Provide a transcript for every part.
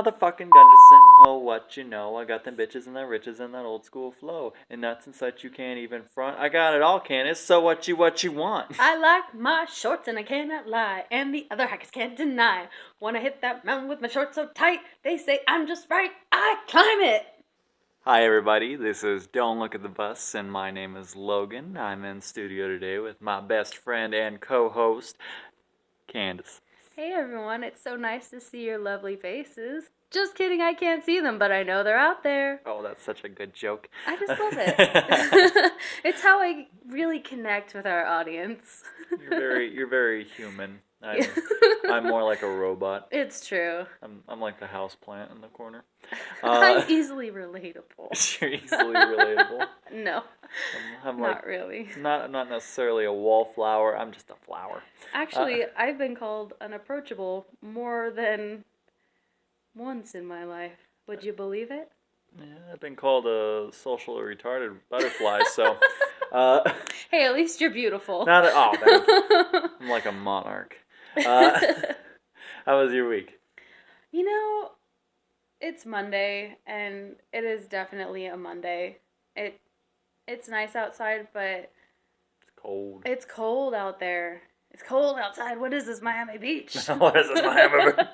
motherfucking Gunderson. Oh, what you know? I got them bitches and the riches and that old school flow. And nuts and such you can't even front. I got it all, Candace. So what you want? I like my shorts and I cannot lie. And the other hackers can't deny. When I hit that mountain with my shorts so tight, they say I'm just right. I climb it. Hi everybody, this is Don't Look at the Bus, and my name is Logan. I'm in studio today with my best friend and co-host, Candace. Hey everyone, it's so nice to see your lovely faces. Just kidding, I can't see them, but I know they're out there. Oh, that's such a good joke. I just love it. It's how I really connect with our audience. You're very human. I'm more like a robot. It's true. I'm like the house plant in the corner. I'm easily relatable. You're easily relatable. No, I'm not like, really. Not necessarily a wallflower. I'm just a flower. Actually, I've been called unapproachable more than once in my life. Would you believe it? Yeah, I've been called a socially retarded butterfly, so... Hey, at least you're beautiful. Thank you. I'm like a monarch. How was your week? You know, it's Monday, and it is definitely a Monday. It's nice outside, but... It's cold. It's cold out there. It's cold outside. What is this, Miami Beach? What is this, Miami Beach?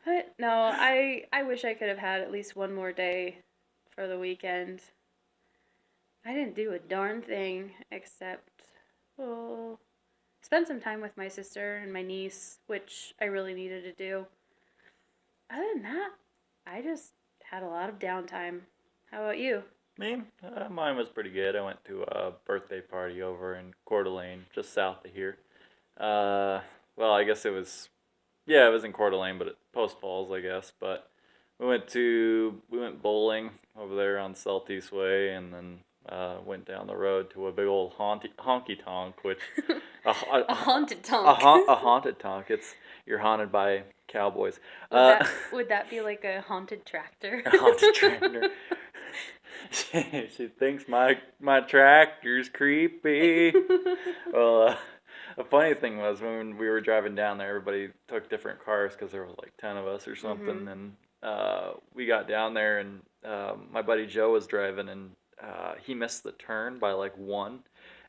But no, I wish I could have had at least one more day for the weekend. I didn't do a darn thing except, spend some time with my sister and my niece, which I really needed to do. Other than that, I just had a lot of downtime. How about you? Me? Mine was pretty good. I went to a birthday party over in Coeur d'Alene, just south of here. Well, I guess it was in Coeur d'Alene, but Post Falls, I guess. But we went bowling over there on Southeast Way, and then went down the road to a big old honky tonk, which a haunted tonk. A haunted tonk. You're haunted by cowboys. Would that be like a haunted tractor? A haunted tractor. She thinks my tractor's creepy. Well, the funny thing was when we were driving down there, everybody took different cars because there was like 10 of us or something. Mm-hmm. And we got down there, and my buddy Joe was driving, and he missed the turn by like one.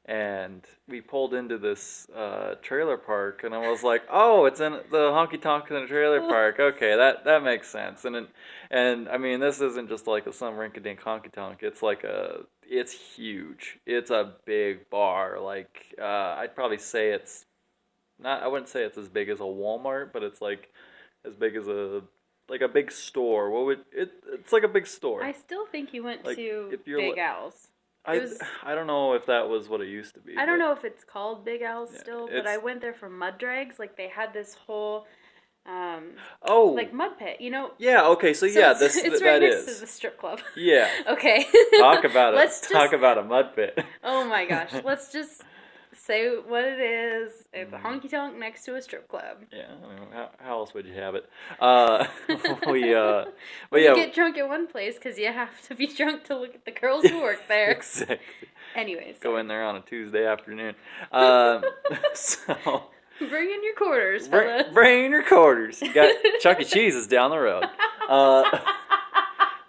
And we pulled into this trailer park, and I was like, "Oh, it's in the honky tonk in the trailer park. Okay, that makes sense." And I mean, this isn't just like some rinky-dink honky tonk. It's huge. It's a big bar. Like I'd probably say it's not. I wouldn't say it's as big as a Walmart, but it's like as big as a big store. It's like a big store. I still think you went Like, to if you're Big Al's. I don't know if that was what it used to be. I don't know if it's called Big Al's still, but it's- I went there for mud drags. Like, they had this whole, like, mud pit, you know? Yeah, okay, so yeah, it's right next to the strip club. Yeah. Okay. Talk about a mud pit. Oh my gosh. Let's just say what it is. It's a honky tonk next to a strip club. Yeah, I mean, how else would you have it? You get drunk at one place because you have to be drunk to look at the girls who work there. Exactly. Anyways. Go in there on a Tuesday afternoon. So... Bring in your quarters, fellas. Bring in your quarters. You got Chuck E. Cheese is down the road.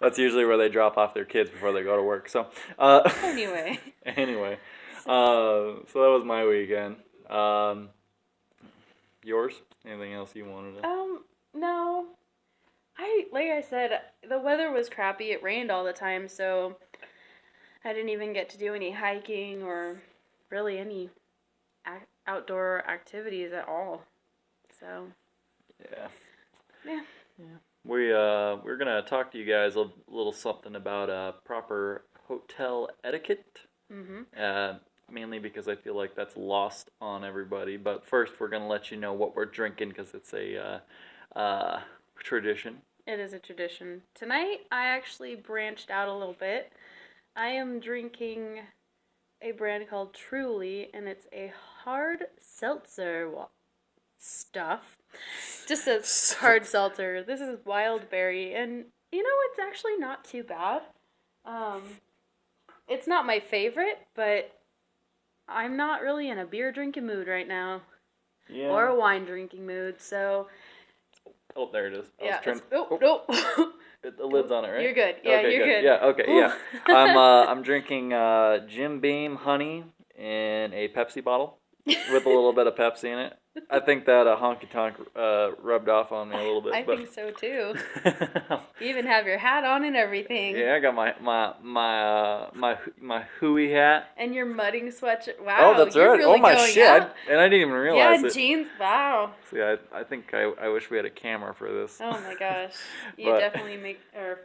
That's usually where they drop off their kids before they go to work. So Anyway. So that was my weekend. Yours? Anything else you wanted to? No. Like I said, the weather was crappy. It rained all the time, so I didn't even get to do any hiking or really any outdoor activities at all. So yeah. We're gonna talk to you guys a little something about proper hotel etiquette. Mm-hmm. Mainly because I feel like that's lost on everybody. But first, we're gonna let you know what we're drinking because it's a tradition. It is a tradition. Tonight, I actually branched out a little bit. I am drinking a brand called Truly, and it's a hard seltzer stuff. Just says hard seltzer. This is wild berry, and you know, it's actually not too bad. It's not my favorite, but I'm not really in a beer drinking mood right now. Yeah. Or a wine drinking mood, so Oh, there it is. I was Yeah, trying. oh, Oh, no. the lid's on it, right? You're good. Yeah, Okay, you're good. good. Yeah, okay, Whew. yeah. I'm drinking Jim Beam honey in a Pepsi bottle with a little bit of Pepsi in it. I think that honky tonk rubbed off on me a little I bit, but think so too. You even have your hat on and everything. yeah, I got my hooey hat. And your mudding sweatshirt. Oh, Wow, that's you're right. Oh really my going shit! out. And I didn't even realize Yeah, it. jeans. Wow. See, I think I wish we had a camera for this. Oh my gosh. You But definitely make or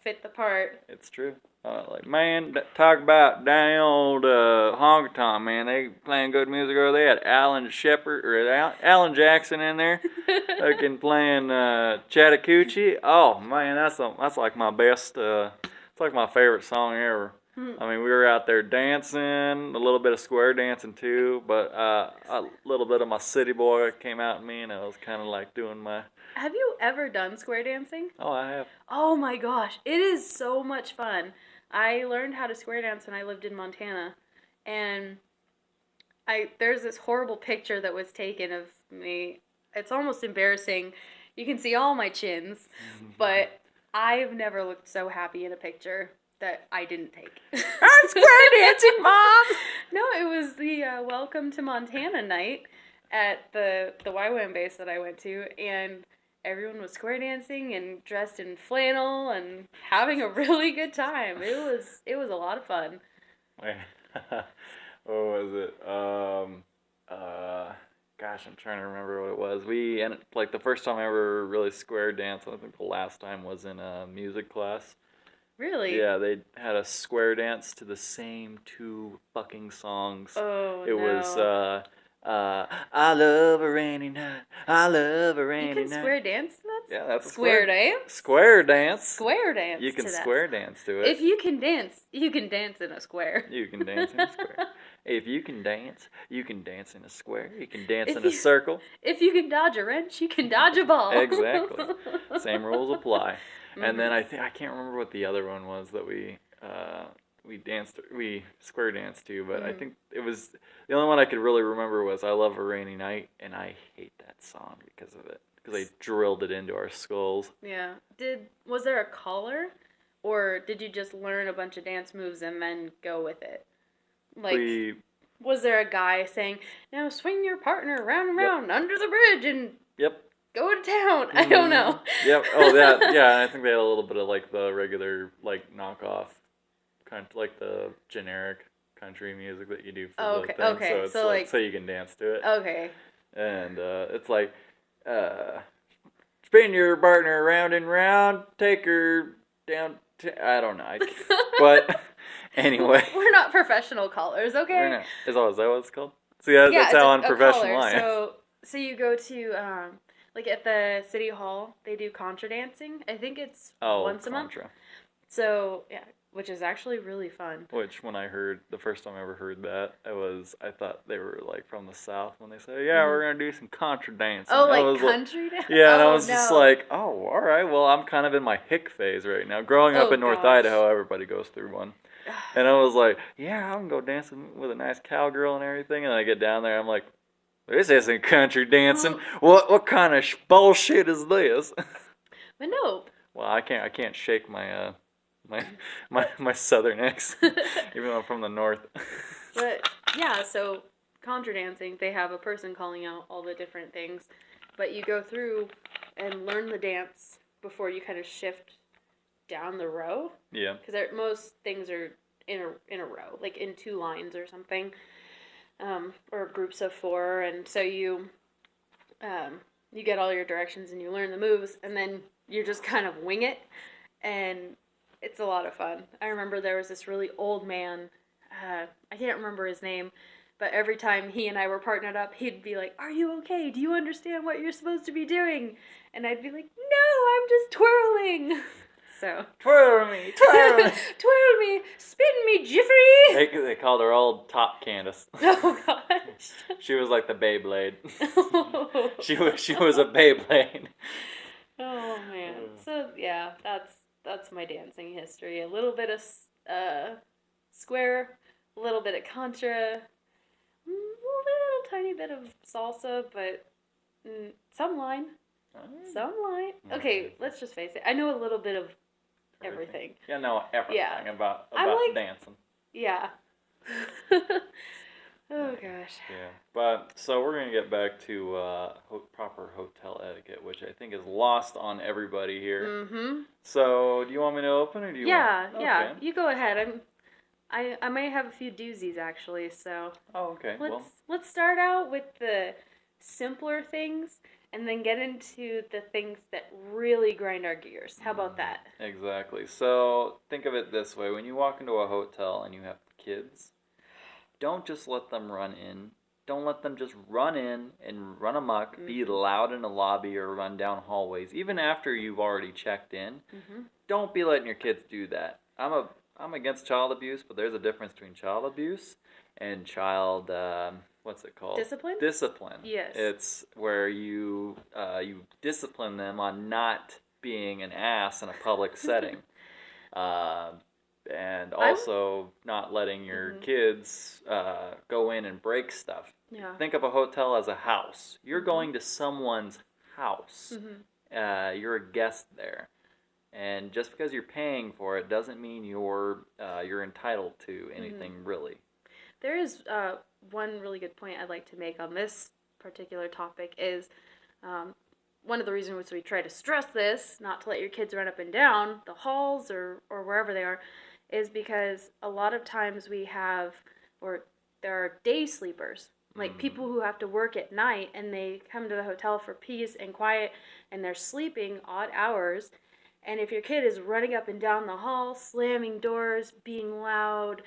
fit the part. it's true. Like, man, talk about down honky tonk, man. They playing good music over there. They had Alan Shepard or Alan Jackson in there. Fucking playing Chattahoochee. Oh man, that's like my best. It's like my favorite song ever. I mean, we were out there dancing, a little bit of square dancing too, but a little bit of my city boy came out in me, and I was kind of like doing my. Have you ever done square dancing? Oh, I have. Oh my gosh, it is so much fun. I learned how to square dance when I lived in Montana, and there's this horrible picture that was taken of me. It's almost embarrassing. You can see all my chins, but I've never looked so happy in a picture that I didn't take. I'm square dancing, Mom! No, it was the Welcome to Montana night at the YWAM base that I went to, and everyone was square dancing and dressed in flannel and having a really good time. It was a lot of fun. Wait, what was it? Gosh, I'm trying to remember what it was. And like the first time I ever really square danced, I think the last time was in a music class. Really? Yeah, they had a square dance to the same two fucking songs. Oh, It no. was I love a rainy night. I love a You rainy can night. square dance to that? Yeah, that's a Square dance? Square dance. Square dance You can to that. square dance to it. If you can dance in a square. You can dance in a square. If you can dance in a square. You can dance If in a circle. If you can dodge a wrench, you can dodge a ball. Exactly. Same rules apply. And then I can't remember what the other one was that we square danced to, but I think it was the only one I could really remember was I Love a Rainy Night, and I hate that song because of it. Because they drilled it into our skulls. Yeah. Was there a caller, or did you just learn a bunch of dance moves and then go with it? Like, was there a guy saying, "Now swing your partner round and round under the bridge and go to town"? I don't know. Yep. Oh, that. Yeah, I think they had a little bit of like the regular like knockoff, kind of like the generic country music that you do for the thing. Okay. So it's so you can dance to it. Okay. And it's like, spin your partner round and round, take her down. I don't know, but anyway, we're not professional callers, okay? We're not. Is that what it's called? See, that's how unprofessional I am. So you go to like at the city hall, they do Contra dancing. I think it's once a month. So yeah, which is actually really fun. Which when I heard the first time I ever heard that, I thought they were like from the South when they say, "Yeah, we're gonna do some Contra dancing." Oh, like country dance? Yeah, and I was just like, "Oh, all right. Well, I'm kind of in my hick phase right now. Growing up in North Idaho, everybody goes through one." And I was like, "Yeah, I can go dancing with a nice cowgirl and everything." And I get down there, I'm like, "This isn't country dancing. What kind of bullshit is this?" But no. Well, I can't shake my my southern accent, even though I'm from the north. But yeah, so Contra dancing, they have a person calling out all the different things, but you go through and learn the dance before you kind of shift down the row. Yeah. Because most things are in a row, like in two lines or something, or groups of four, and so you get all your directions and you learn the moves, and then you just kind of wing it, and it's a lot of fun. I remember there was this really old man, I can't remember his name, but every time he and I were partnered up, he'd be like, "Are you okay? Do you understand what you're supposed to be doing?" And I'd be like, "No, I'm just twirling." So twirl me, twirl me, spin me, Jiffy. They called her old Top Candace. Oh gosh. She was like the Beyblade. She was a Beyblade. Oh man. So yeah, that's my dancing history. A little bit of square, a little bit of contra, a little tiny bit of salsa, but some line. Some light. Okay, Okay. let's just face it. I know a little bit of Everything. everything. Yeah, know everything Yeah. about I'm like, dancing. yeah. Oh gosh. Yeah, but so we're gonna get back to proper hotel etiquette, which I think is lost on everybody here. Mm-hmm. So, do you want me to open, or do you want? Yeah, yeah. Okay. You go ahead. I might have a few doozies actually, so Oh, okay. Well, let's start out with the simpler things and then get into the things that really grind our gears. How about that? exactly. So, think of it this way: when you walk into a hotel and you have kids, don't just let them run in. Don't let them just run in and run amok, be Mm-hmm. loud in the lobby or run down hallways, even after you've already checked in. Mm-hmm. Don't be letting your kids do that. I'm against child abuse, but there's a difference between child abuse and child what's it called? Discipline? Discipline. Yes. It's where you discipline them on not being an ass in a public setting. Uh, and I'm also not letting your mm-hmm. kids go in and break stuff. Yeah. Think of a hotel as a house. You're Mm-hmm. going to someone's house. Mm-hmm. You're a guest there, and just because you're paying for it doesn't mean you're entitled to anything really. There is one really good point I'd like to make on this particular topic is um, one of the reasons we try to stress this, not to let your kids run up and down the halls or wherever they are, is because a lot of times we have, or there are day sleepers, like people who have to work at night and they come to the hotel for peace and quiet and they're sleeping odd hours. And if your kid is running up and down the hall, slamming doors, being loud,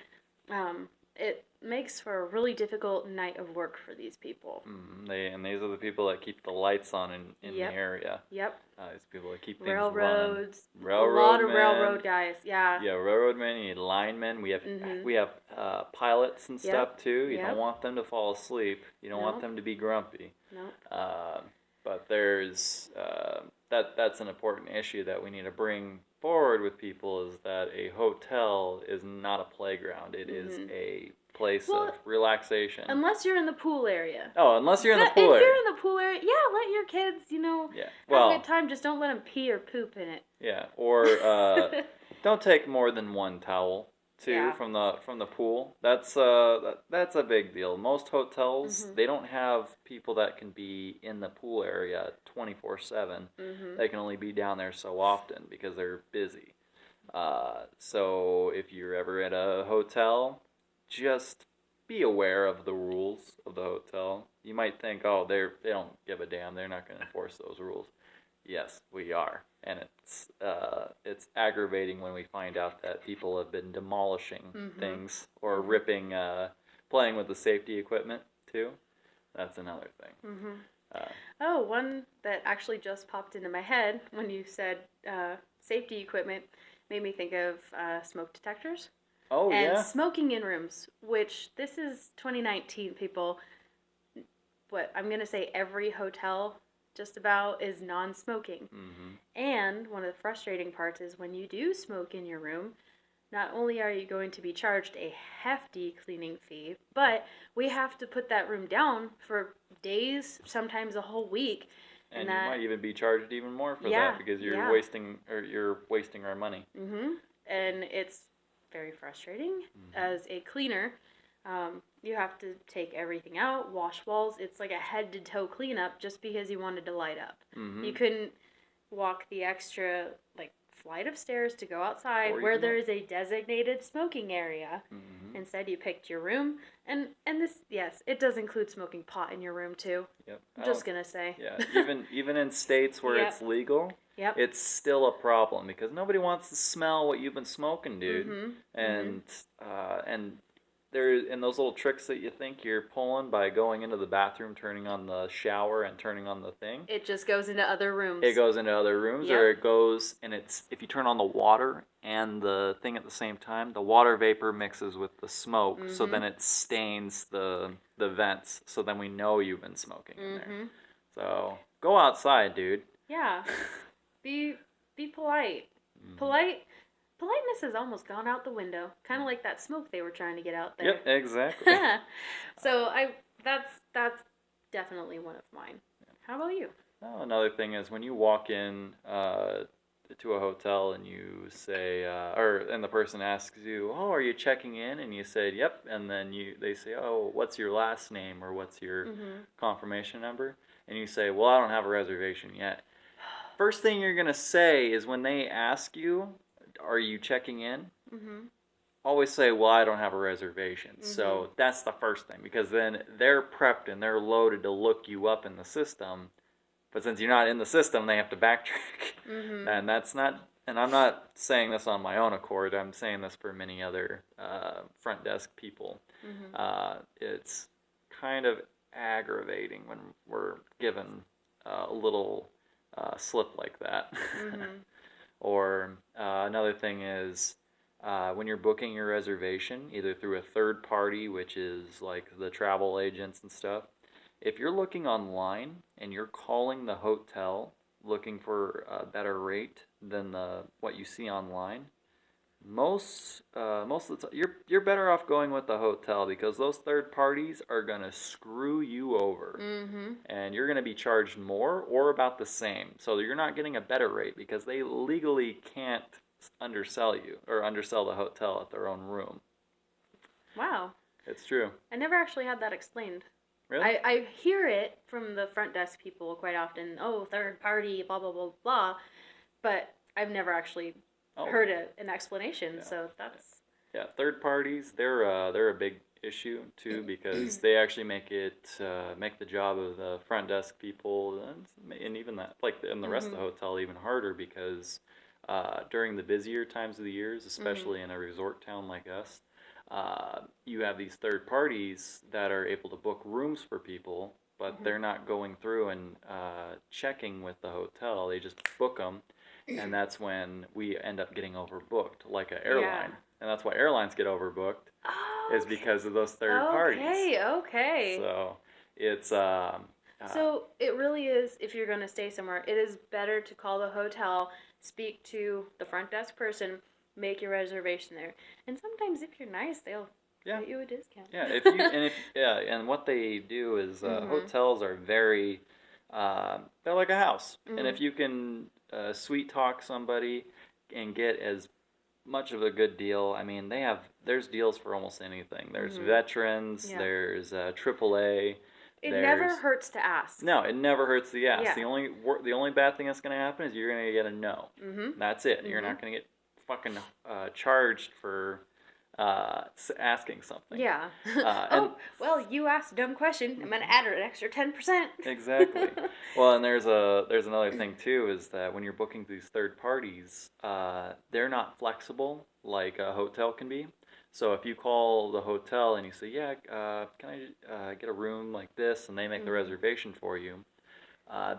it makes for a really difficult night of work for these people. These are the people that keep the lights on in the Yep. area. Yep. These people that keep things running. Railroads. Railroad A lot of men. railroad guys. Yeah. Yeah, railroad men. You need linemen. We have pilots and stuff Yep. too. You Yep. don't want them to fall asleep. You don't want Nope. them to be grumpy. Nope. But there's that's an important issue that we need to bring forward with people, is that a hotel is not a playground. It is a place Well, of relaxation. Unless you're in the pool area. Oh, unless you're in the If pool area. you're in the pool area, yeah, let your kids, Yeah. have Well, a good time. Just don't let them pee or poop in it. yeah. Or don't take more than one towel too Yeah. from the pool. That's that's a big deal. Most hotels, they don't have people that can be in the pool area 24/7. They can only be down there so often because they're busy. So if you're ever at a hotel, just be aware of the rules of the hotel. You might think, oh, they don't give a damn. They're not going to enforce those rules. Yes, we are, and it's aggravating when we find out that people have been demolishing things or ripping, playing with the safety equipment too. That's another thing. One that actually just popped into my head when you said safety equipment made me think of smoke detectors. Oh, and yeah. smoking in rooms, which this is 2019, people. What I'm going to say, every hotel just about is non-smoking. And one of the frustrating parts is when you do smoke in your room, not only are you going to be charged a hefty cleaning fee, but we have to put that room down for days, sometimes a whole week. And you might even be charged even more for that because you're wasting our money. And it's very frustrating as a cleaner. You have to take everything out, wash walls. It's like a head to toe cleanup just because you wanted to light up. You couldn't walk the extra flight of stairs to go outside where there is a designated smoking area. Instead, you picked your room, and this, yes, it does include smoking pot in your room too. Yep. I'm just gonna say. Yeah, even in states where it's legal, it's still a problem because nobody wants to smell what you've been smoking, dude. And there in those little tricks that you think you're pulling by going into the bathroom, turning on the shower, and turning on the thing. It just goes into other rooms. It goes into other rooms, or it goes, and it's if you turn on the water and the thing at the same time, the water vapor mixes with the smoke, so then it stains the vents, so then we know you've been smoking in there. So go outside, dude. Yeah, be polite. Politeness has almost gone out the window, kind of like that smoke they were trying to get out there. Yep, exactly. So that's definitely one of mine. How about you? Oh, another thing is when you walk in to a hotel and you say, and the person asks you, "Oh, are you checking in?" And you say, "Yep," and then they say, "Oh, what's your last name or what's your Mm-hmm. confirmation number?" And you say, "Well, I don't have a reservation yet." First thing you're gonna say is when they ask you, "Are you checking in?" Mm-hmm. Always say, "Well, I don't have a reservation." Mm-hmm. So that's the first thing because then they're prepped and they're loaded to look you up in the system, but since you're not in the system, they have to backtrack. Mm-hmm. And that's not, and I'm not saying this on my own accord, I'm saying this for many other front desk people. Mm-hmm. It's kind of aggravating when we're given a little slip like that. Mm-hmm. Or another thing is when you're booking your reservation, either through a third party, which is like the travel agents and stuff, if you're looking online and you're calling the hotel looking for a better rate than what you see online, most of the time you're better off going with the hotel because those third parties are gonna screw you over, Mm-hmm. and you're gonna be charged more or about the same. So you're not getting a better rate because they legally can't undersell you or undersell the hotel at their own room. Wow. It's true. I never actually had that explained. Really? I hear it from the front desk people quite often. Oh, third party, blah blah blah blah. But I've never actually Oh, heard an explanation. yeah. So that's. Yeah, third parties, they're a big issue too because they actually make the job of the front desk people and even that like and the rest of Mm-hmm. the hotel even harder because during the busier times of the years, Mm-hmm. especially in a resort town like us, you have these third parties that are able to book rooms for people, but Mm-hmm. they're not going through and checking with the hotel. They just book them, and that's when we end up getting overbooked, like an Yeah. airline. And that's why airlines get overbooked, is Okay. because of those third parties. Okay. Okay. So it's So it really is, if you're going to stay somewhere, it is better to call the hotel, speak to the front desk person, make your reservation there. And sometimes if you're nice, they'll yeah, get you a discount. yeah. If you and if yeah, and what they do is Mhm. hotels are very they're like a house, and Mhm. if you can sweet talk somebody and get as much of a good deal. I mean, there's deals for almost anything. There's Mhm. veterans, Yeah. there's AAA, It never there's hurts to ask. no, it never hurts the ask. Yeah. The only bad thing that's gonna happen is you're gonna get a no. Mhm. That's it. You're Mhm. not gonna get fucking charged for asking something. Yeah. And Oh, well, you asked a dumb question. I'm gonna add an extra 10%. exactly. Well, and there's another thing too is that when you're booking these third parties, they're not flexible like a hotel can be. So if you call the hotel and you say, "Yeah, can I get a room like this?" and they make the Mhm. reservation for you,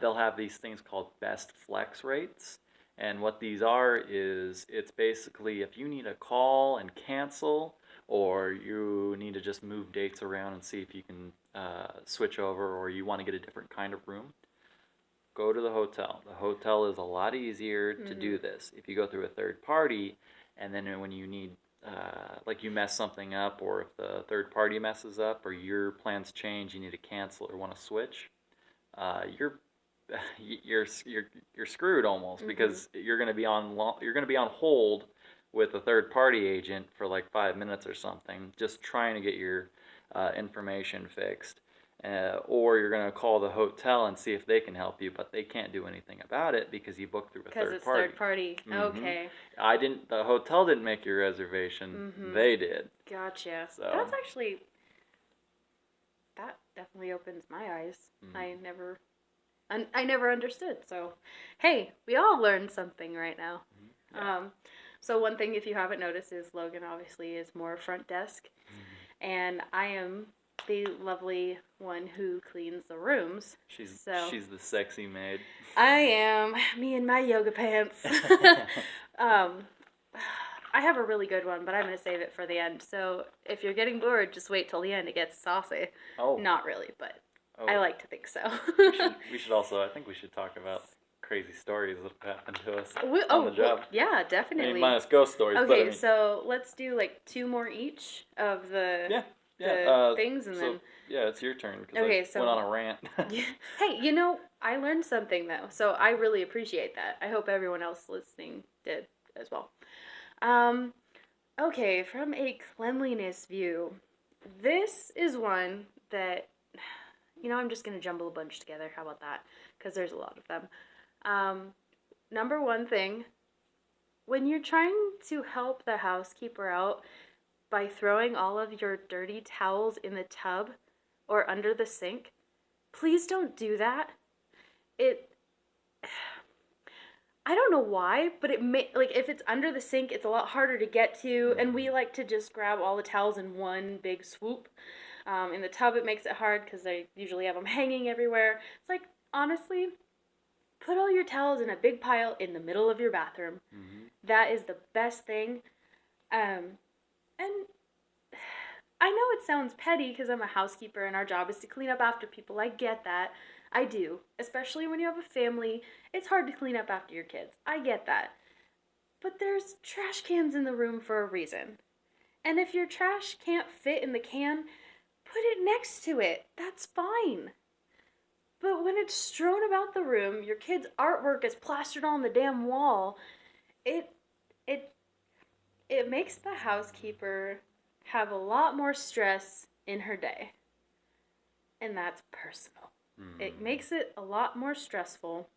they'll have these things called best flex rates. And what these are is it's basically if you need a call and cancel, or you need to just move dates around and see if you can switch over, or you want to get a different kind of room, go to the hotel. The hotel is a lot easier to do Mhm. this. If you go through a third party, and then when you need, like you mess something up, or if the third party messes up, or your plans change, you need to cancel or want to switch, you're you're screwed almost Mhm. because you're going to be on hold with a third party agent for like 5 minutes or something, just trying to get your information fixed. Or you're going to call the hotel and see if they can help you, but they can't do anything about it because you booked through a Because third it's party. third party. Mm-hmm. Okay. I didn't. The hotel didn't make your reservation. Mhm. They did. Gotcha. So. That's actually, that definitely opens my eyes. Mm, I never understood. So, hey, we all learned something right now. yeah. Um, so one thing, if you haven't noticed, is Logan obviously is more front desk, and I am the lovely one who cleans the rooms. She's So she's the sexy maid. I am me in my yoga pants. um, I have a really good one, but I'm gonna save it for the end. So if you're getting bored, just wait till the end. It gets saucy. Oh. Not really, but I Oh. like to think so. We should also. I think we should talk about crazy stories that have happened to us on the Oh, job. yeah, I mean, definitely. minus ghost stories, but I Okay, mean, so let's do like two more each of the yeah. Yeah. the things, and So then yeah, it's your turn because I okay, went so on a rant. hey, I learned something though, so I really appreciate that. I hope everyone else listening did as well. Um, okay, from a cleanliness view, this is one that I'm just gonna jumble a bunch together. How about that? Because there's a lot of them. Um, Number one thing, when you're trying to help the housekeeper out by throwing all of your dirty towels in the tub or under the sink, please don't do that. It I don't know why, but it may like if it's under the sink, it's a lot harder to get to, and we like to just grab all the towels in one big swoop. In the tub, it makes it hard because I usually have them hanging everywhere. It's like honestly, put all your towels in a big pile in the middle of your bathroom. Mm-hmm. That is the best thing. And I know it sounds petty because I'm a housekeeper and our job is to clean up after people. I get that. I do. Especially when you have a family, it's hard to clean up after your kids. I get that. But there's trash cans in the room for a reason. And if your trash can't fit in the can, put it next to it. That's fine. But when it's strewn about the room, your kid's artwork is plastered on the damn wall, it it it makes the housekeeper have a lot more stress in her day. And that's personal. It makes it a lot more stressful.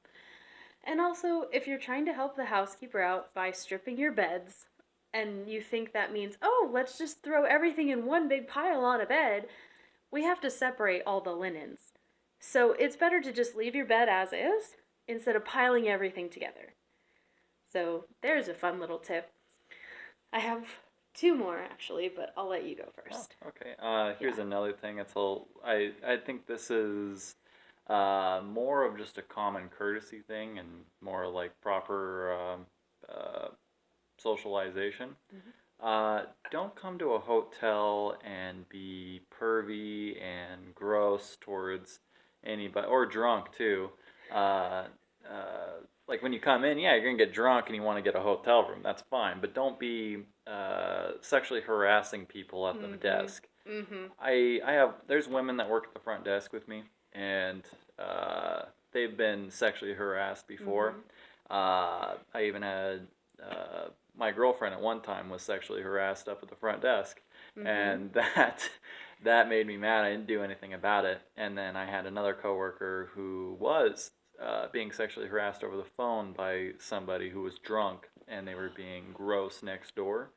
And also, if you're trying to help the housekeeper out by stripping your beds, and you think that means, oh, let's just throw everything in one big pile on a bed, we have to separate all the linens. So it's better to just leave your bed as is instead of piling everything together. So there's a fun little tip. I have two more actually, but I'll let you go first. Oh, okay. Here's another thing. I think this is more of just a common courtesy thing and more like proper socialization. Don't come to a hotel and be pervy and gross towards anybody, or drunk too. Uh, like when you come in, yeah, you're gonna get drunk and you want to get a hotel room. That's fine, but don't be sexually harassing people at the desk. I have there's women that work at the front desk with me, and they've been sexually harassed before. I even had my girlfriend at one time was sexually harassed up at the front desk, and that made me mad. I didn't do anything about it. And then I had another coworker who was being sexually harassed over the phone by somebody who was drunk, and they were being gross next door,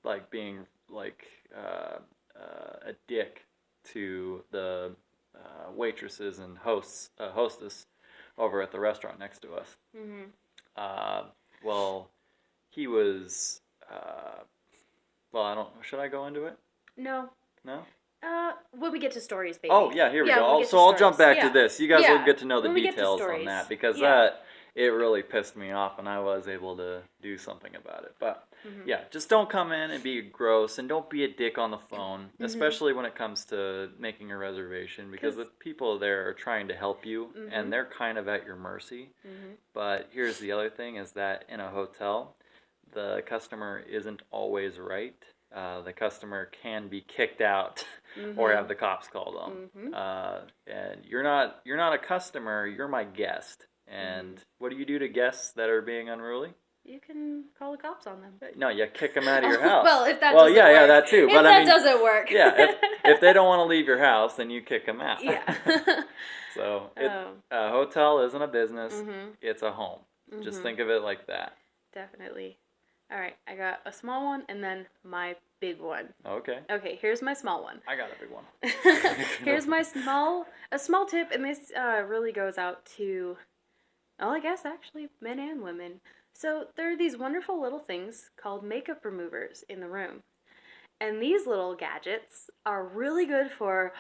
like being like a dick to the waitresses and hostess over at the restaurant next to us. Well, he was. Well, I don't. Should I go into it? No. No. When we get to stories, baby. Oh yeah, here we go. We'll So I'll jump back to this. You guys will get to know the when details on that because it really pissed me off, and I was able to do something about it. But yeah, just don't come in and be gross, and don't be a dick on the phone, especially when it comes to making a reservation, because the people there are trying to help you, and they're kind of at your mercy. But here's the other thing: is that in a hotel, the customer isn't always right. The customer can be kicked out or have the cops called on. And you're not a customer. You're my guest. And what do you do to guests that are being unruly? You can call the cops on them. No, you kick them out of your house. Well, if that doesn't work. Yeah, that too. If but that I mean, doesn't work. Yeah, if they don't want to leave your house, then you kick them out. Yeah. So a hotel isn't a business. It's a home. Just think of it like that. Definitely. All right, I got a small one and then my big one. Okay. Okay, here's my small one. I got a big one. Here's my small tip, and this really goes out to, well, I guess actually men and women. So there are these wonderful little things called makeup removers in the room. And these little gadgets are really good for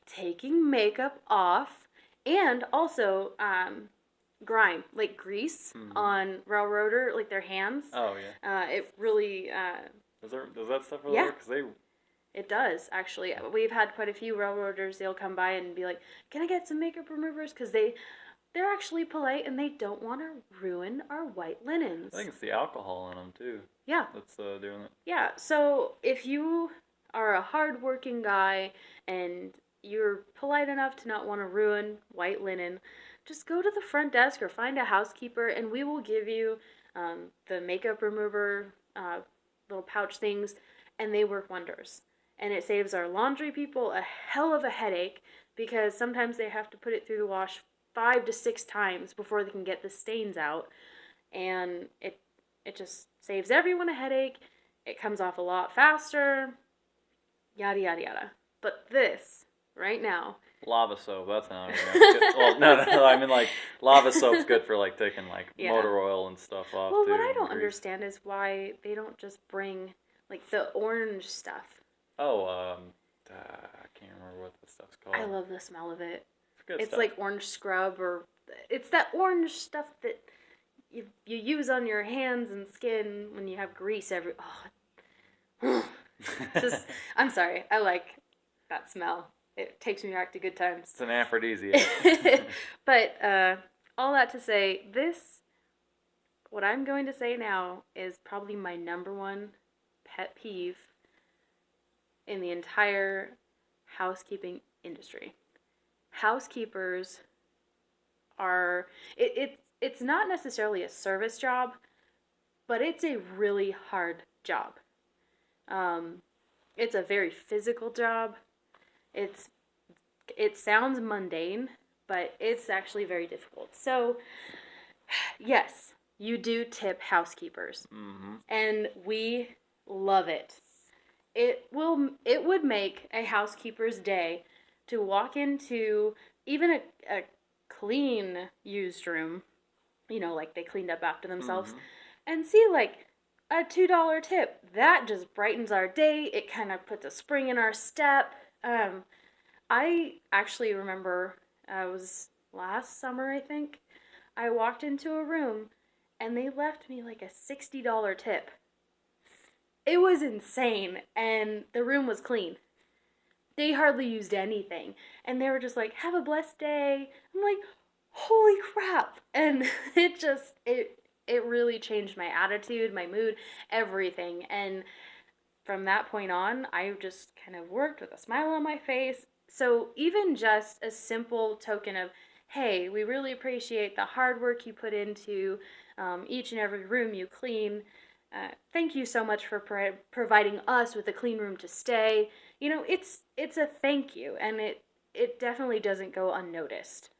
taking makeup off and also grime, like grease on railroader, like their hands. Oh yeah. It really. Does that stuff really work? 'Cause it does actually. We've had quite a few railroaders. They'll come by and be like, "Can I get some makeup removers?" Because they're actually polite and they don't want to ruin our white linens. I think it's the alcohol in them too. Yeah. That's doing it. Yeah. So if you are a hardworking guy and you're polite enough to not want to ruin white linen, just go to the front desk or find a housekeeper and we will give you the makeup remover little pouch things, and they work wonders. And it saves our laundry people a hell of a headache because sometimes they have to put it through the wash 5 to 6 times before they can get the stains out. And it just saves everyone a headache. It comes off a lot faster. Yada yada yada. But this right now. Lava soap, that's not good. Well, no, I mean like lava soap's good for like taking like motor oil and stuff off. Well, too, what I don't understand is why they don't just bring like the orange stuff. Oh, I can't remember what the stuff's called. I love the smell of it. It's stuff. Like orange scrub, or it's that orange stuff that you use on your hands and skin when you have grease every. Oh. Just, I'm sorry. I like that smell. It takes me back to good times. It's an aphrodisiac. But all that to say, what I'm going to say now is probably my number one pet peeve in the entire housekeeping industry. Housekeepers are, it's not necessarily a service job, but it's a really hard job. It's a very physical job. It sounds mundane, but it's actually very difficult. So, yes, you do tip housekeepers, and we love it. It would make a housekeeper's day to walk into even a clean used room, like they cleaned up after themselves, and see like a $2 tip. That just brightens our day. It kind of puts a spring in our step. I actually remember, it was last summer, I think, I walked into a room and they left me like a $60 tip. It was insane, and the room was clean. They hardly used anything, and they were just like, have a blessed day. I'm like, holy crap. And it really changed my attitude, my mood, everything. And from that point on, I just kind of worked with a smile on my face. So even just a simple token of, hey, we really appreciate the hard work you put into each and every room you clean. Thank you so much for providing us with a clean room to stay. It's a thank you, and it definitely doesn't go unnoticed.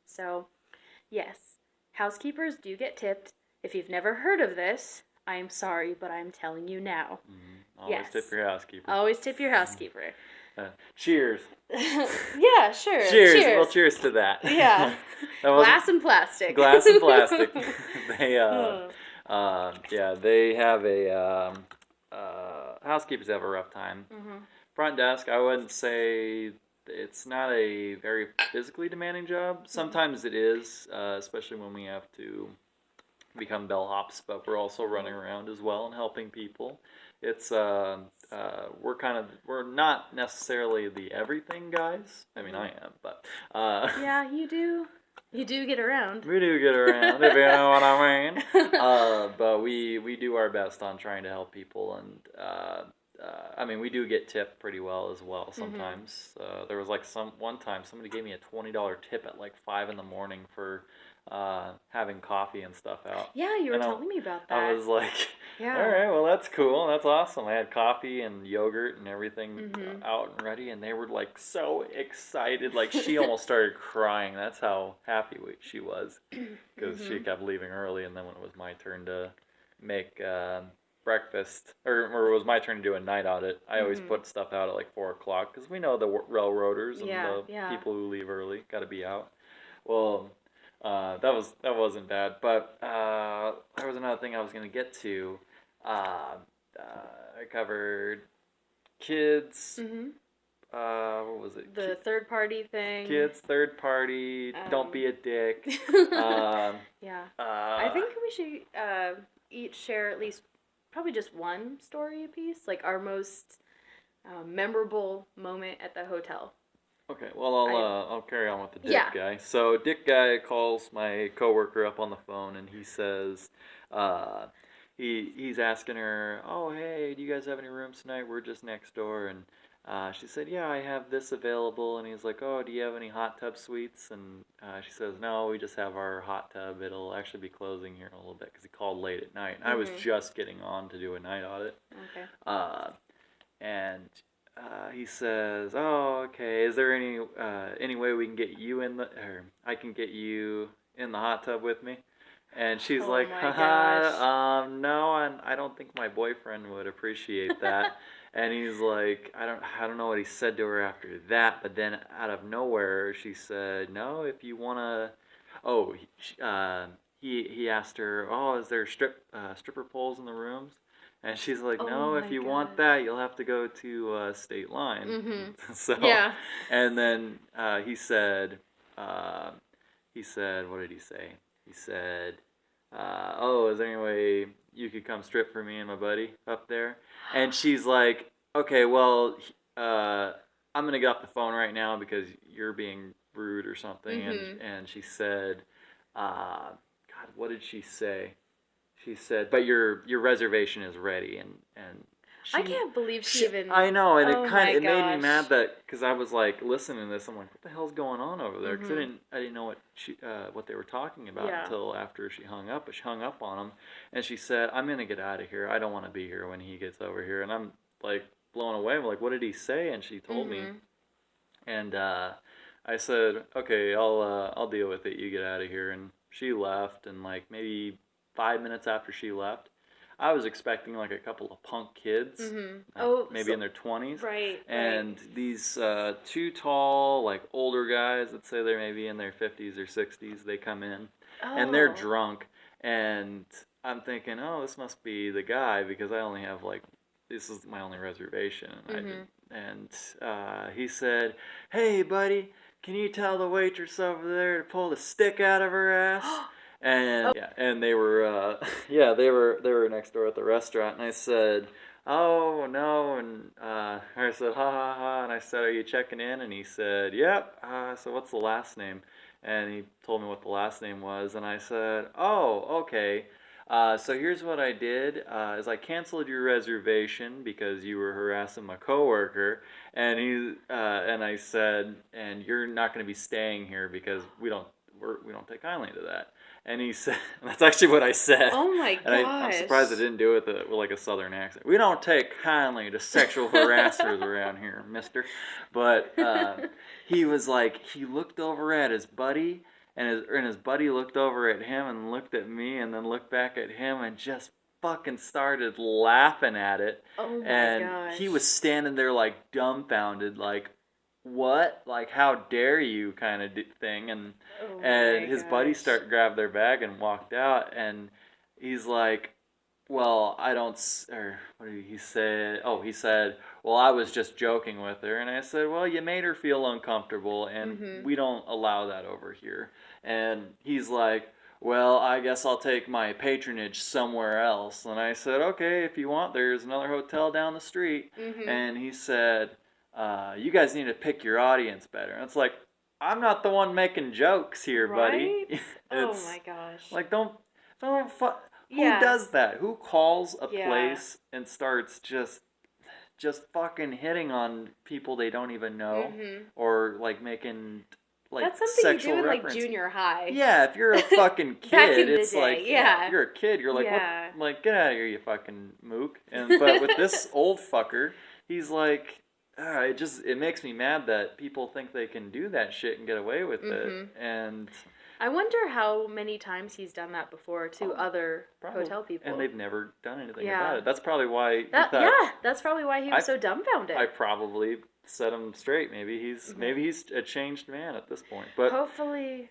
So, yes, housekeepers do get tipped. If you've never heard of this, I'm sorry, but I'm telling you now. Always tip your housekeeper. Always tip your housekeeper. Cheers. Yeah, sure. Cheers. Well, cheers to that. Yeah. Glass and plastic. Glass and plastic. They have a housekeepers have a rough time. Front desk, I wouldn't say it's not a very physically demanding job. Sometimes it is, especially when we have to become bellhops, but we're also running around as well and helping people. It's we're not necessarily the everything guys. I mean, I am, but yeah, you do get around. We do get around, if you know what I mean. But we do our best on trying to help people, and I mean, we do get tipped pretty well as well sometimes. There was like one time somebody gave me a $20 tip at like 5 a.m. for having coffee and stuff out. Yeah, you were telling me about that. I was like, all right, well, that's cool. That's awesome. I had coffee and yogurt and everything out and ready, and they were like so excited. Like she almost started crying. That's how happy she was, because she kept leaving early, and then when it was my turn to make breakfast, or it was my turn to do a night audit, I always put stuff out at like 4 o'clock, because we know the railroaders and the people who leave early got to be out. Well, that wasn't bad, but there was another thing I was gonna get to. I covered kids. What was it? The third party thing. Kids, third party. Don't be a dick. Yeah. I think we should each share at least probably just one story apiece, like our most memorable moment at the hotel. Okay, well, I'll carry on with the Dick guy. So, Dick guy calls my coworker up on the phone, and he says he's asking her, oh hey, do you guys have any rooms tonight? We're just next door. And she said, yeah, I have this available. And he's like, oh, do you have any hot tub suites? And she says, no, we just have our hot tub. It'll actually be closing here in a little bit because he called late at night. And I was just getting on to do a night audit. Okay. And he says, "Oh, okay. Is there any way we can get you or I can get you in the hot tub with me?" And she's Oh like, my haha, gosh. no, I don't think my boyfriend would appreciate that. And he's like, I don't know what he said to her after that, but then out of nowhere, she said, no, if you wanna, oh, he asked her, oh, is there stripper poles in the rooms? And she's like, Oh no, if my you want gosh. that, you'll have to go to State Line. So, Yeah. and then uh, he said, what did he say? He said, oh, is there any way you could come strip for me and my buddy up there? And she's like, okay, well, I'm going to get off the phone right now because you're being rude or something. And she said, God, what did she say? She said, but your reservation is ready. And I can't believe she even. I know, and Oh my it made me mad gosh. that because I was like listening to this, I'm like, what the hell's going on over there? Because Mhm. I didn't know what they were talking about Yeah. until after she hung up. But she hung up on him, and she said, I'm gonna get out of here. I don't want to be here when he gets over here. And I'm like blown away. I'm like, what did he say? And she told me, Mhm. and I said, okay, I'll deal with it. You get out of here. And she left, and like maybe 5 minutes after she left, I was expecting like a couple of punk kids, Mhm. like Oh, maybe so in their 20s, right, right. and these two tall, like older guys, let's say they're maybe in their 50s or 60s, they come in, and they're Oh. drunk, and I'm thinking, oh, this must be the guy because I only have like this is my only reservation, and I did, Mhm. and he said, hey, buddy, can you tell the waitress over there to pull the stick out of her ass? And Oh. yeah, and they were yeah, they were next door at the restaurant, and I said, oh no, and I said ha ha ha, and I said, are you checking in? And he said, yep. So what's the last name? And he told me what the last name was, and I said, oh, okay. So here's what I did: is I canceled your reservation because you were harassing my coworker, and and I said, and you're not going to be staying here because we don't take kindly to that. And he said, that's actually what I said. Oh my And I'm surprised I gosh. didn't do it with like a southern accent. We don't take kindly to sexual harassers around here, mister. But he was like, he looked over at his buddy, and his buddy looked over at him and looked at me and then looked back at him and just fucking started laughing at it. Oh my And he was gosh. standing there like dumbfounded, like, what? Like, how dare you kind of thing. Oh And my his buddy gosh. grabbed their bag and walked out, and he's like, well, I don't, or what did he say? Oh, he said, well, I was just joking with her. And I said, well, you made her feel uncomfortable, and Mhm. we don't allow that over here. And he's like, well, I guess I'll take my patronage somewhere else. And I said, okay, if you want, there's another hotel down the street. Mhm. And he said, you guys need to pick your audience better. And it's like, I'm not the one making jokes here, buddy. Right? Oh It's my gosh. like, don't who Yeah. does that? Who calls a Yeah. place and starts just fucking hitting on people they don't even know, Mhm. or like making like That's something you do sexual in like reference? junior high. Yeah, if you're a fucking Back kid, in the it's day. like, yeah, if Yeah. you're a kid, you're like, what? Yeah. Like, get out of here, you fucking mook. And but with this old fucker, he's like, it makes me mad that people think they can do that shit and get away with it. Mhm. And I wonder how many times he's done that before to oh, other probably, hotel and people. they've never done anything about Yeah. it. That's probably why he That thought yeah, that's probably why he I was so I dumbfounded. probably set him straight. Mhm. Maybe he's a changed man at this point. But Hopefully.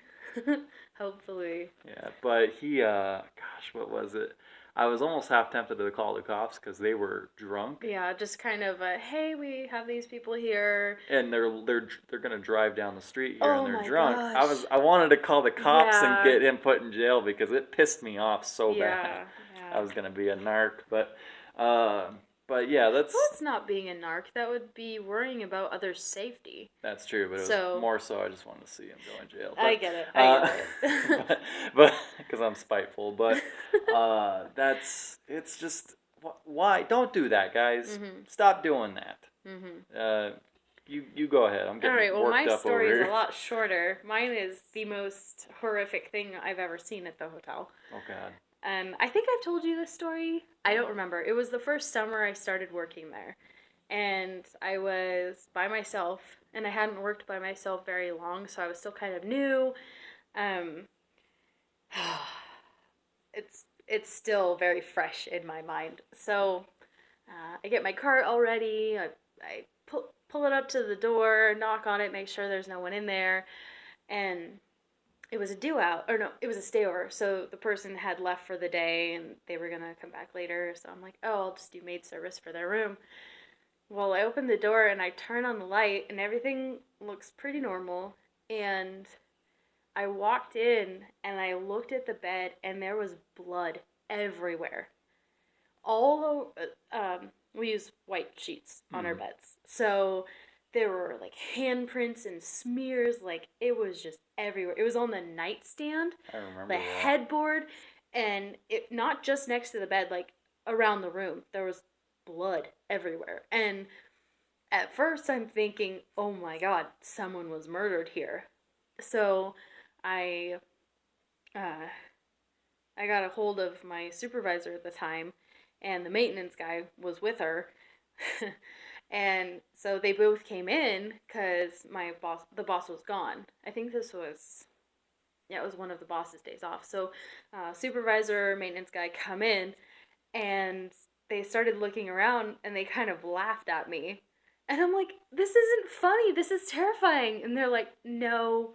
Hopefully. yeah, but he gosh, what was it? I was almost half tempted to call the cops because they were drunk, Yeah, just kind of a hey, we have these people here. and they're gonna drive down the street here and Oh they're my drunk. gosh. I wanted to call the cops and Yeah. get him put in jail because it pissed me off so bad. Yeah. I Yeah. was gonna be a narc, but uh, But yeah, Well, it's not being a narc. That would be worrying about others' safety. that's true. But it was more so I just wanted to see him go in jail. But, I get it. I get it. but because I'm spiteful. But it's just why don't do that, guys. Mm-hmm. Stop doing that. Mm-hmm. You go ahead. I'm getting All right. Well, worked my up over story is here. a lot shorter. Mine is the most horrific thing I've ever seen at the hotel. Oh God. I think I've told you this story. I don't remember. It was the first summer I started working there. And I was by myself, and I hadn't worked by myself very long, so I was still kind of new. Um, it's still very fresh in my mind. So I get my cart all ready. I pull it up to the door, knock on it, make sure there's no one in there, and it was a due out, or no, it was a stayover. So the person had left for the day, and they were gonna come back later. So I'm like, oh, I'll just do maid service for their room. Well, I open the door and I turn on the light, and everything looks pretty normal. And I walked in and I looked at the bed, and there was blood everywhere. All over, we use white sheets on our beds. So there were like handprints and smears, like it was just everywhere. It was on the nightstand, I remember the that. headboard, and it not just next to the bed, like around the room. There was blood everywhere. And at first I'm thinking, oh my God, someone was murdered here. So I I got a hold of my supervisor at the time, and the maintenance guy was with her. And so they both came in because the boss was gone. I think this was, yeah, it was one of the boss's days off. So supervisor, maintenance guy come in, and they started looking around, and they kind of laughed at me. And I'm like, this isn't funny. This is terrifying. And they're like, no,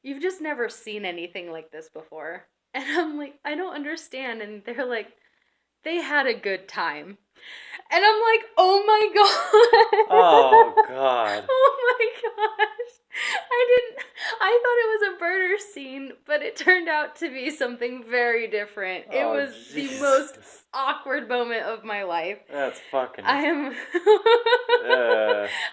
you've just never seen anything like this before. And I'm like, I don't understand. And they're like, they had a good time. And I'm like, oh my God. Oh God. Oh my gosh. I thought it was a murder scene, but it turned out to be something very different. It was Jesus. the most awkward moment of my life. That's fucking. I am.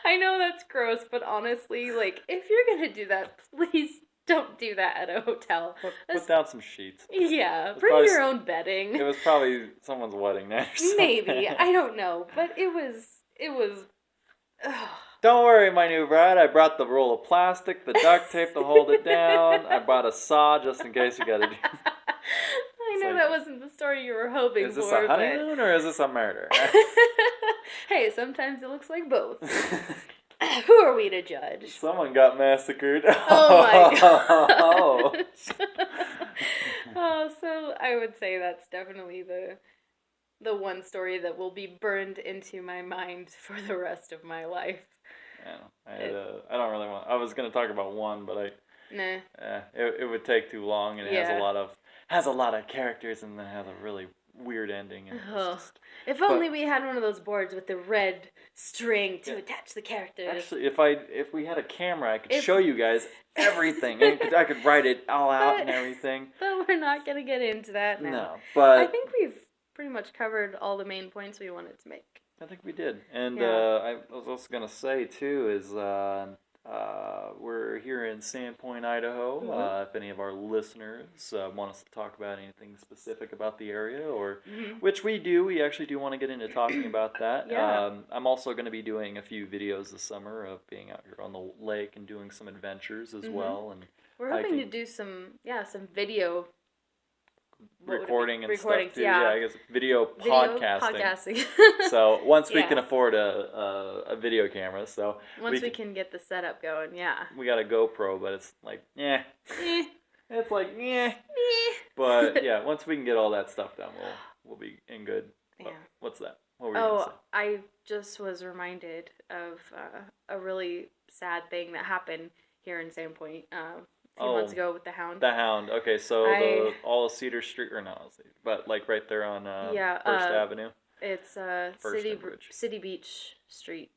I know that's gross, but honestly, like, if you're gonna do that, please don't do that at a hotel. Put down some sheets. Yeah, bring your own bedding. It was probably someone's wedding night or something. Maybe, I don't know, but it was. Don't worry, my new bride. I brought the roll of plastic, the duct tape to hold it down. I brought a saw just in case you gotta do. I know that wasn't the story you were hoping for. Is this a honeymoon or is this a murder? Hey, sometimes it looks like both. Who are we to judge? Someone got massacred. Oh my gosh. Oh, so I would say that's definitely the one story that will be burned into my mind for the rest of my life. Yeah, I don't really want. I was gonna talk about one, but Nah. it would take too long, and it has a lot of characters, and then has a really weird ending. And if only we had one of those boards with the red string to attach the characters. Actually, if we had a camera, I could show you guys everything, and I could write it all out and everything. But we're not gonna get into that now. No, but I think we've pretty much covered all the main points we wanted to make. I think we did. And I was also going to say, too, is we're here in Sandpoint, Idaho. Mm-hmm. If any of our listeners want us to talk about anything specific about the area, or which we do, we actually do want to get into talking about that. Yeah. I'm also going to be doing a few videos this summer of being out here on the lake and doing some adventures as well. And we're hoping to do some video recording and stuff too. Yeah, I guess video podcasting. So once we can afford a video camera, so once we can get the setup going, we got a GoPro, but it's like it's like but yeah, once we can get all that stuff done, we'll be in good. Yeah. What's that? What were you gonna say? I just was reminded of a really sad thing that happened here in Sandpoint. A few months ago with the Hound. The Hound. Okay, so all of Cedar Street, or not, but like right there on First Avenue. It's City Beach Street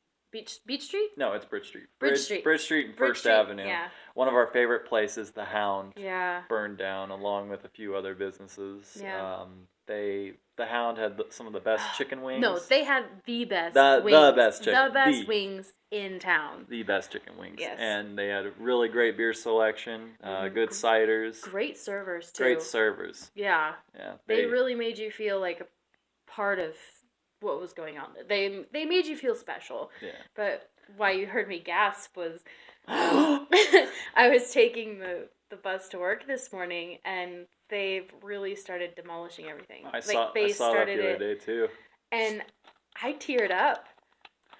Beach Street? No, it's Bridge Street. Bridge Street. Bridge Street and Bridge First Street, Avenue. yeah. One of our favorite places, the Hound, Yeah. burned down along with a few other businesses. Yeah. The Hound had some of the best chicken wings. No, they had the best wings. The best chicken. The best wings in town. The best chicken wings. Yes. And they had a really great beer selection, good ciders. Great servers, too. Great servers. Yeah. Yeah. They really made you feel like a part of what was going on. They made you feel special. Yeah. But why you heard me gasp was I was taking the bus to work this morning, and they've really started demolishing everything. I saw that the other day too. And I teared up.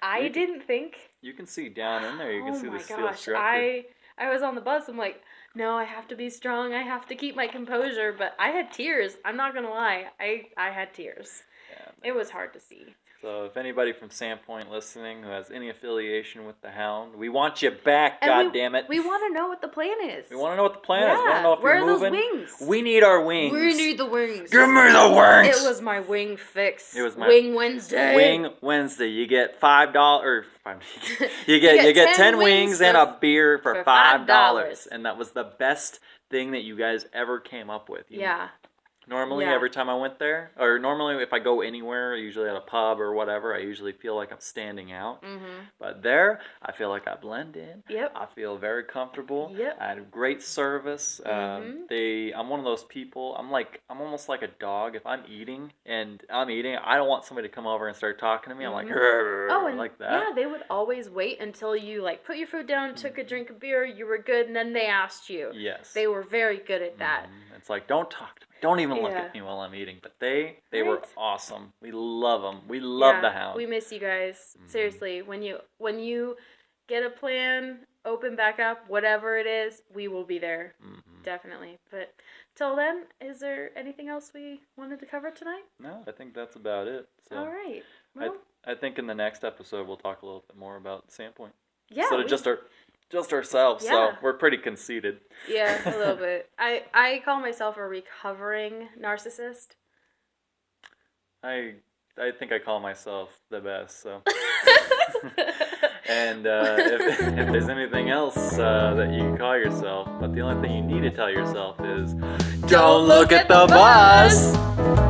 I didn't think. You can see down in there. You can see the steel gosh, structure. I was on the bus. I'm like, no, I have to be strong. I have to keep my composure. But I had tears. I'm not gonna lie. I had tears. Yeah. It was hard to see. So if anybody from Sandpoint listening who has any affiliation with the Hound, we want you back, goddammit. We want to know what the plan is. We want to know what the plan is. We want to know if where you're moving. Where are those wings? We need our wings. We need the wings. Give me the wings. It was my wing fix. It was my Wing Wednesday. Wing Wednesday. You get $5. You get 10 wings and a beer for $5. And that was the best thing that you guys ever came up with. Yeah. Normally, every time I went there, or normally if I go anywhere, usually at a pub or whatever, I usually feel like I'm standing out. Mm-hmm. But there, I feel like I blend in. Yep. I feel very comfortable. Yep. I had great service. Mm-hmm. I'm one of those people. I'm almost like a dog. If I'm eating, I don't want somebody to come over and start talking to me. I'm like, and like that. Yeah, they would always wait until you like put your food down, took a drink of beer, you were good, and then they asked you. Yes. They were very good at that. It's like, don't talk to me. Don't even look at me while I'm eating. But they were awesome. We love them. We love the Hound. We miss you guys. Seriously, when you get a plan, open back up, whatever it is, we will be there. Definitely. But till then, is there anything else we wanted to cover tonight? No, I think that's about it. So all right. Well, I think in the next episode we'll talk a little bit more about Sandpoint. Yeah. So just ourselves, so we're pretty conceited. Yeah, a little bit. I call myself a recovering narcissist. I think I call myself the best, so. And if there's anything else that you can call yourself, but the only thing you need to tell yourself is, don't look at the bus!